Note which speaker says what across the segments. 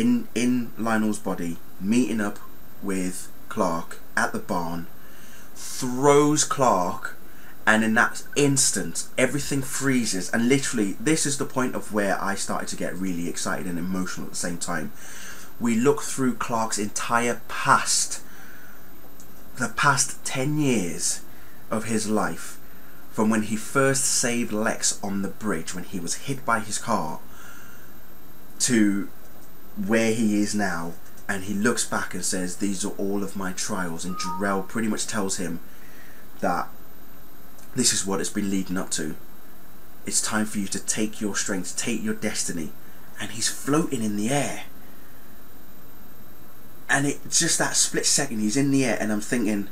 Speaker 1: in Lionel's body, meeting up with Clark at the barn, throws Clark, and in that instant everything freezes. And literally, this is the point of where I started to get really excited and emotional at the same time. We look through Clark's entire past, the past 10 years of his life, from when he first saved Lex on the bridge when he was hit by his car, to where he is now. And he looks back and says, these are all of my trials. And Jor-El pretty much tells him that this is what it's been leading up to. It's time for you to take your strength, take your destiny. And he's floating in the air. And it just that split second, he's in the air, and I'm thinking,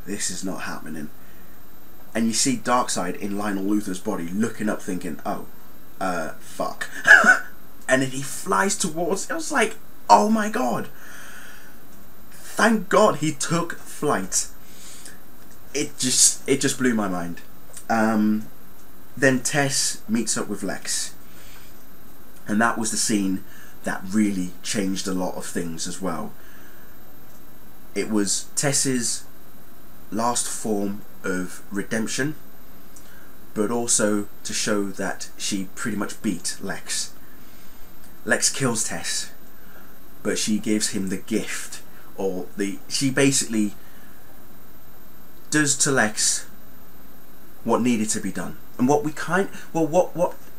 Speaker 1: this is not happening. And you see Darkseid in Lionel Luthor's body looking up thinking, oh, fuck. And then he flies towards, I was like, oh my god. Thank God he took flight. It just blew my mind. Then Tess meets up with Lex. And that was the scene that really changed a lot of things as well. It was Tess's last form of redemption, but also to show that she pretty much beat Lex. Lex kills Tess, but she gives him the gift, or she basically does to Lex what needed to be done. And what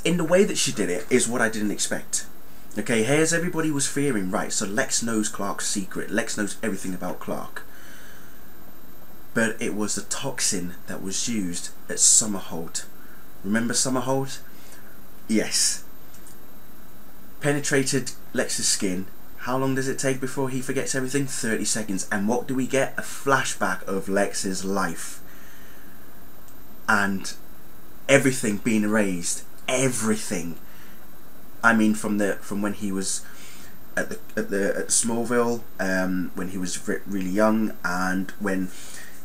Speaker 1: in the way that she did it is what I didn't expect. Okay, here's everybody was fearing, right, so Lex knows Clark's secret, Lex knows everything about Clark. But it was the toxin that was used at Summerhold. Remember Summerhold? Yes. Penetrated Lex's skin. How long does it take before he forgets everything? 30 seconds. And what do we get? A flashback of Lex's life. And everything being erased. Everything. I mean, from when he was at Smallville, when he was really young, and when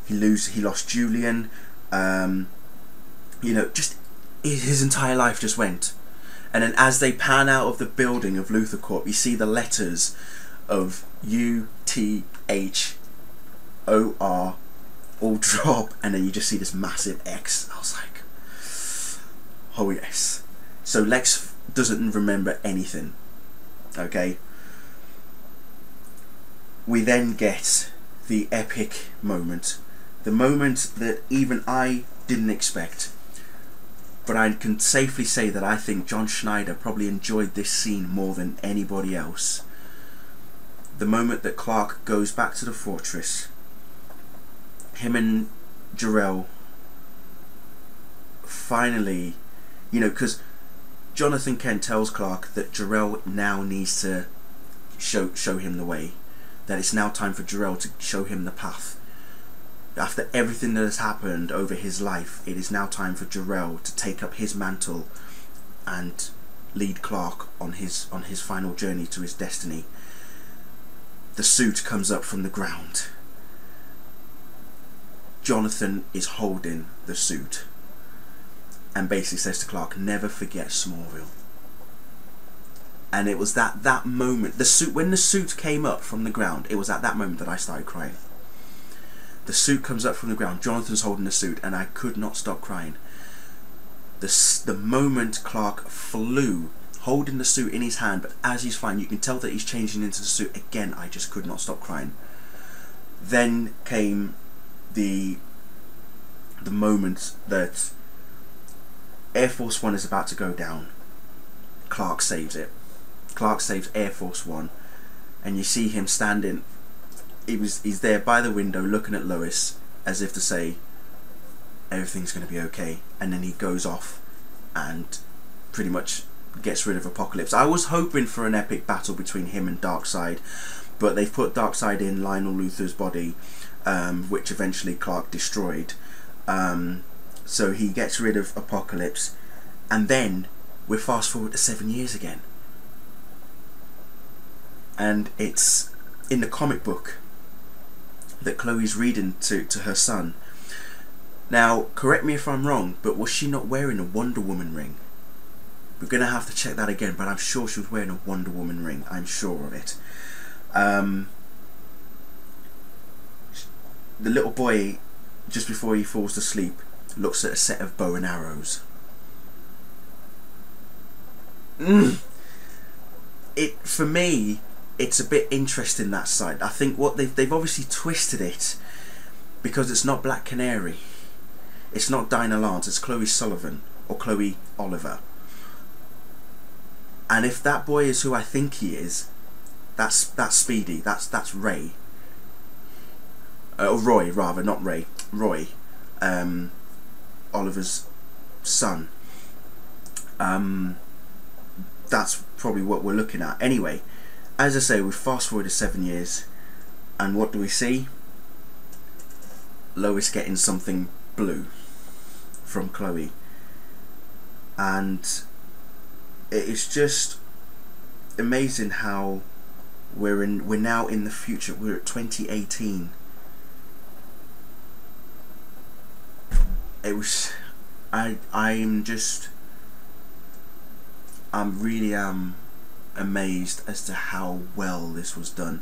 Speaker 1: he lost Julian, you know, just his entire life just went. And then as they pan out of the building of Luthor Corp, you see the letters of UTHOR all drop, and then you just see this massive X. I was like, oh yes. So Lex doesn't remember anything. Okay. We then get the epic moment. The moment that even I didn't expect. But I can safely say that I think John Schneider probably enjoyed this scene more than anybody else. The moment that Clark goes back to the fortress. Him and Jor-El finally, you know, because Jonathan Kent tells Clark that Jor-El now needs to show him the way. That it's now time for Jor-El to show him the path. After everything that has happened over his life, it is now time for Jor-El to take up his mantle and lead Clark on his final journey to his destiny. The suit comes up from the ground. Jonathan is holding the suit and basically says to Clark, never forget Smallville. And it was that moment, when the suit came up from the ground, it was at that moment that I started crying. The suit comes up from the ground, Jonathan's holding the suit, and I could not stop crying. The moment Clark flew, holding the suit in his hand, but as he's flying, you can tell that he's changing into the suit. Again, I just could not stop crying. Then came the moment that Air Force One is about to go down. Clark saves it. Clark saves Air Force One, and you see him standing. He's there by the window looking at Lois as if to say everything's going to be okay, and then he goes off and pretty much gets rid of Apocalypse. I was hoping for an epic battle between him and Darkseid, but they've put Darkseid in Lionel Luthor's body, which eventually Clark destroyed. So he gets rid of Apocalypse, and then we're fast forward to 7 years again, and it's in the comic book that Chloe's reading to her son. Now, correct me if I'm wrong, but was she not wearing a Wonder Woman ring? We're gonna have to check that again, but I'm sure she was wearing a Wonder Woman ring. I'm sure of it. The little boy, just before he falls to sleep, looks at a set of bow and arrows. For me, it's a bit interesting, that side. I think what they've obviously twisted it, because it's not Black Canary, it's not Dinah Lance, it's Chloe Sullivan or Chloe Oliver. And if that boy is who I think he is, that's Speedy. That's Ray. Roy, rather, not Ray. Roy, Oliver's son. That's probably what we're looking at. Anyway, as I say, we fast forward to 7 years, and what do we see? Lois getting something blue from Chloe, and it is just amazing how we're now in the future. We're at 2018. It was I'm really amazed as to how well this was done.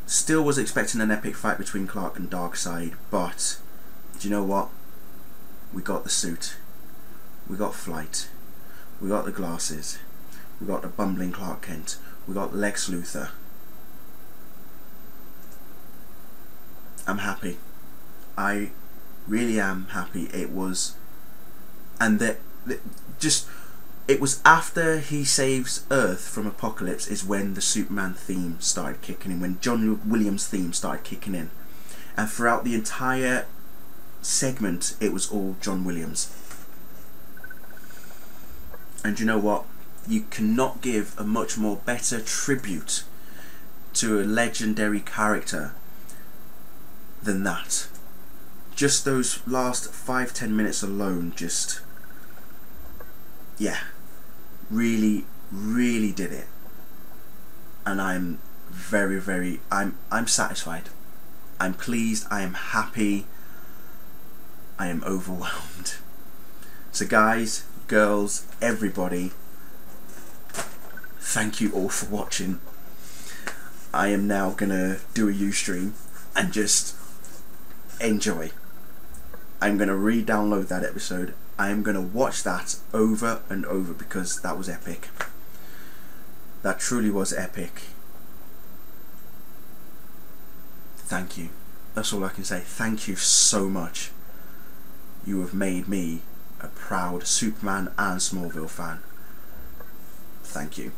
Speaker 1: Still was expecting an epic fight between Clark and Darkseid, but do you know what? We got the suit, we got Flight, we got the glasses, we got the bumbling Clark Kent, we got Lex Luthor. I'm happy. I really am happy. It was, and it was after he saves Earth from Apocalypse is when the Superman theme started kicking in, when John Williams' theme started kicking in, and throughout the entire segment it was all John Williams. And you know what? You cannot give a much more better tribute to a legendary character than that. Just those last 5-10 minutes alone, just, yeah, really did it. And I'm very I'm satisfied. I'm pleased, I am happy, I am overwhelmed. So guys, girls, everybody, thank you all for watching. I am now gonna do a Ustream and just enjoy. I'm gonna re-download that episode. I am gonna watch that over and over because that was epic. That truly was epic. Thank you. That's all I can say. Thank you so much. You have made me a proud Superman and Smallville fan. Thank you.